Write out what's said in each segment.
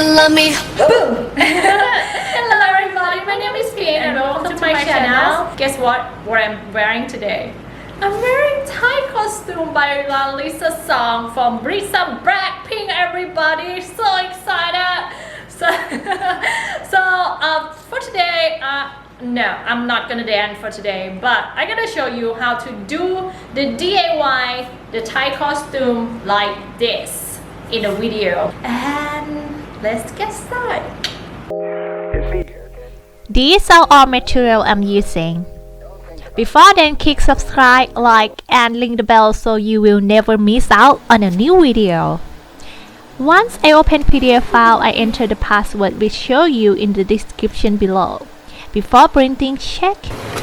Salami. Boom! Hello everybody, my name is Pien and welcome to my channel. Guess what I'm wearing today? I'm wearing Thai costume by Lalisa song from Brisa Blackpink, everybody. So excited. For today, no, I'm not gonna dance for today, but I'm gonna show you how to do the DIY, the Thai costume like this in a video. And let's get started. These are all material I'm using. Before then, click subscribe, like, and ring the bell so you will never miss out on a new video. Once I open PDF file, I enter the password which show you in the description below. Before printing, check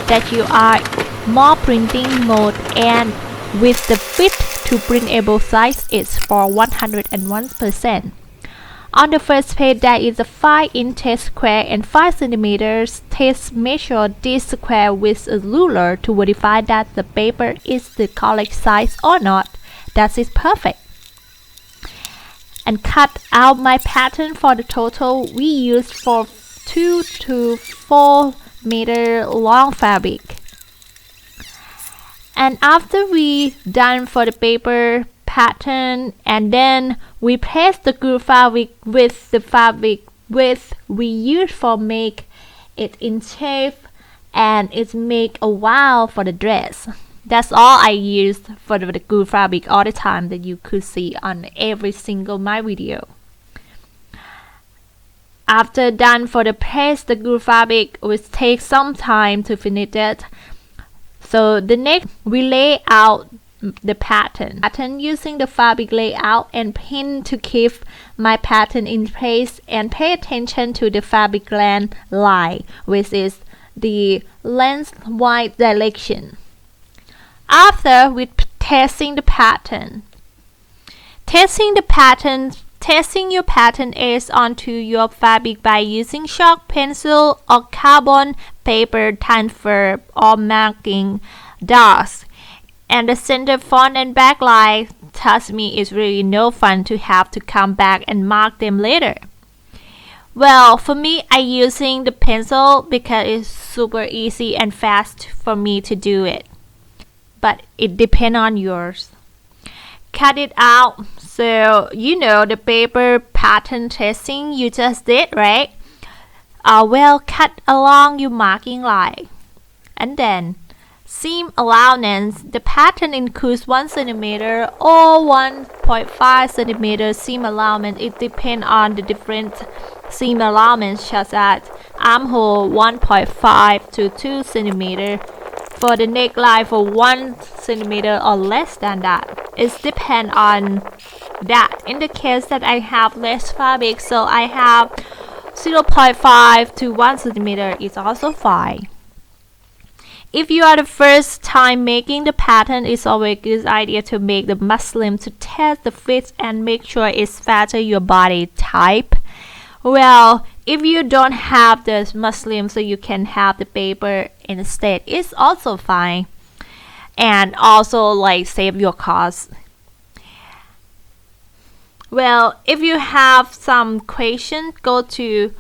that you are more printing mode and with the fit to printable size is for 101%. On the first page there is a 5-inch test square and 5 cm. Test measure this square with a ruler to verify that the paper is the correct size or not. That is perfect. And cut out my pattern for the total we used for 2 to 4 meter long fabric. And after we done for the paper pattern, and then we press the glue fabric with the fabric width we use for make it in shape, and it make a wow for the dress. That's all I used for the glue fabric all the time that you could see on every single my video. After done for the press the glue fabric, which takes some time to finish it. So the next we lay out the pattern using the fabric layout and pin to keep my pattern in place, and pay attention to the fabric length line, which is the lengthwise direction. After with testing the pattern. Testing your pattern is onto your fabric by using chalk, pencil, or carbon paper transfer or marking dots. And the center front and back line, trust me, it's really no fun to have to come back and mark them later. Well, for me, I using the pencil because it's super easy and fast for me to do it. But it depends on yours. Cut it out. So you know the paper pattern tracing you just did, right? Well, cut along your marking line. And then seam allowance. The pattern includes 1 cm or 1.5 cm seam allowance. It depends on the different seam allowance, such as armhole 1.5 to 2 cm. For the neckline for 1 cm or less than that. It depends on that. In the case that I have less fabric, so I have 0.5 to 1 cm is also fine. If you are the first time making the pattern, it's always a good idea to make the muslin to test the fit and make sure it's fatter your body type. Well, if you don't have the muslin, so you can have the paper instead, it's also fine. And also like save your cost. Well, if you have some question, go to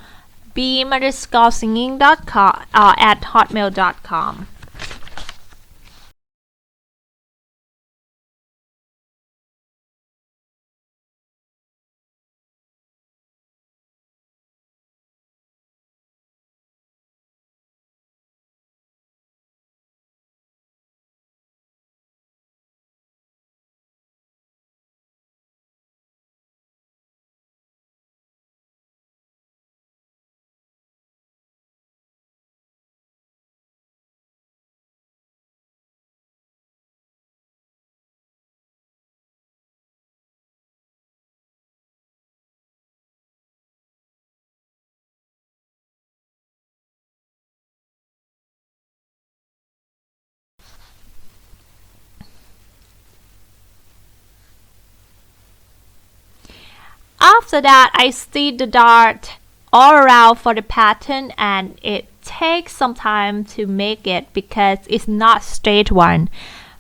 beam_singing.com or at hotmail.com. After that, I stitch the dart all around for the pattern, and it takes some time to make it because it's not straight one.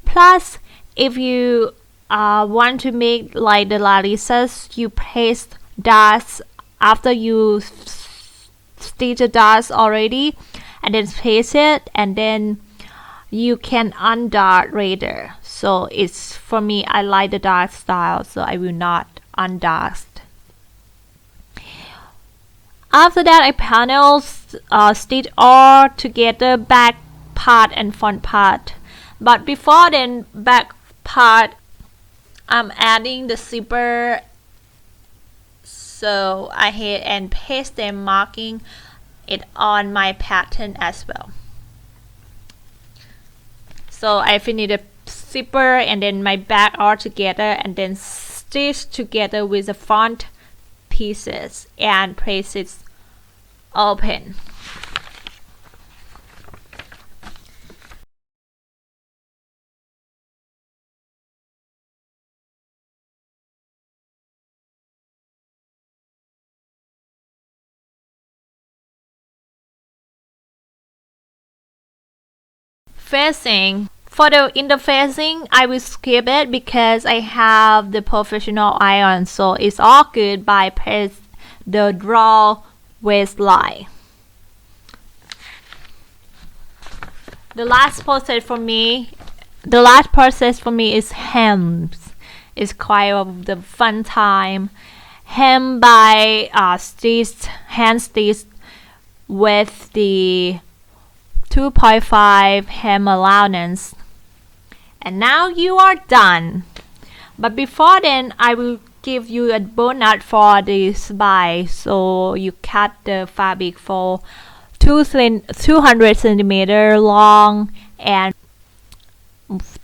Plus, if you want to make like the Lalisa's, you paste dots after you stitch the dots already, and then paste it, and then you can undot later. So it's, for me, I like the dot style, so I will not undot. After that, I panel stitch all together, back part and front part. But before then, back part, I'm adding the zipper, so I hit and paste them, marking it on my pattern as well. So I finish the zipper and then my back all together, and then stitch together with the front pieces and place it open. Facing. For the interfacing, I will skip it because I have the professional iron, so it's all good by press the draw waistline. The last process for me is hems. It's quite of the fun time. Hem by hand stitch with the 2.5 hem allowance. And now you are done. But before then, I will give you a bonus for this buy. So you cut the fabric for 200 centimeter long and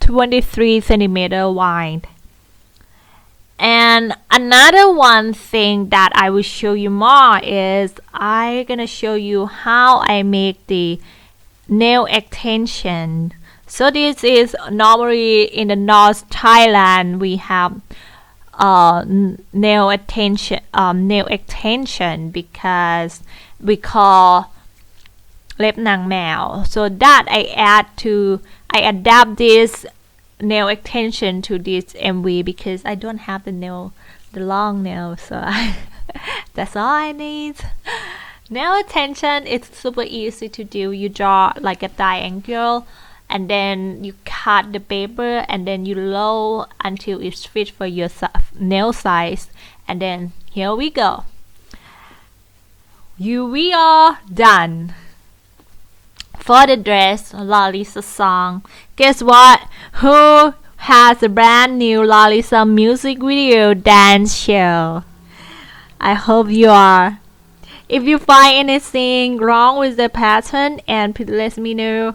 23 centimeter wide. And another one thing that I will show you more is I'm gonna show you how I make the nail extension. So this is normally in the North Thailand we have nail extension because we call เล็บนางแมว so that I adapt this nail extension to this MV because I don't have the long nail, so that's all I need. Nail extension, it's super easy to do. You draw like a triangle and then you cut the paper and then you roll until it's fit for your nail size, and then here we go. We are done. For the dress, Lalisa song. Guess what? Who has a brand new Lalisa music video dance show? I hope you are. If you find anything wrong with the pattern, and please let me know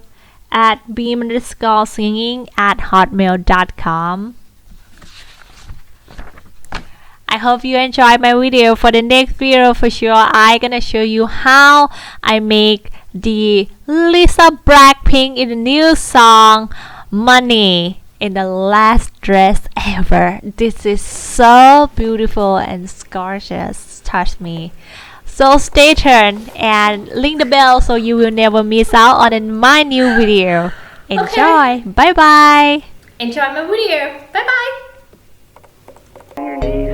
at beam_singing@hotmail.com. I hope you enjoyed my video. For the next video, for sure, I'm gonna show you how I make the Lisa Blackpink in the new song Money in the last dress ever. This is so beautiful and gorgeous. Touch me. So stay tuned and ring the bell so you will never miss out on my new video. Enjoy. Bye bye. Enjoy my video. Bye bye.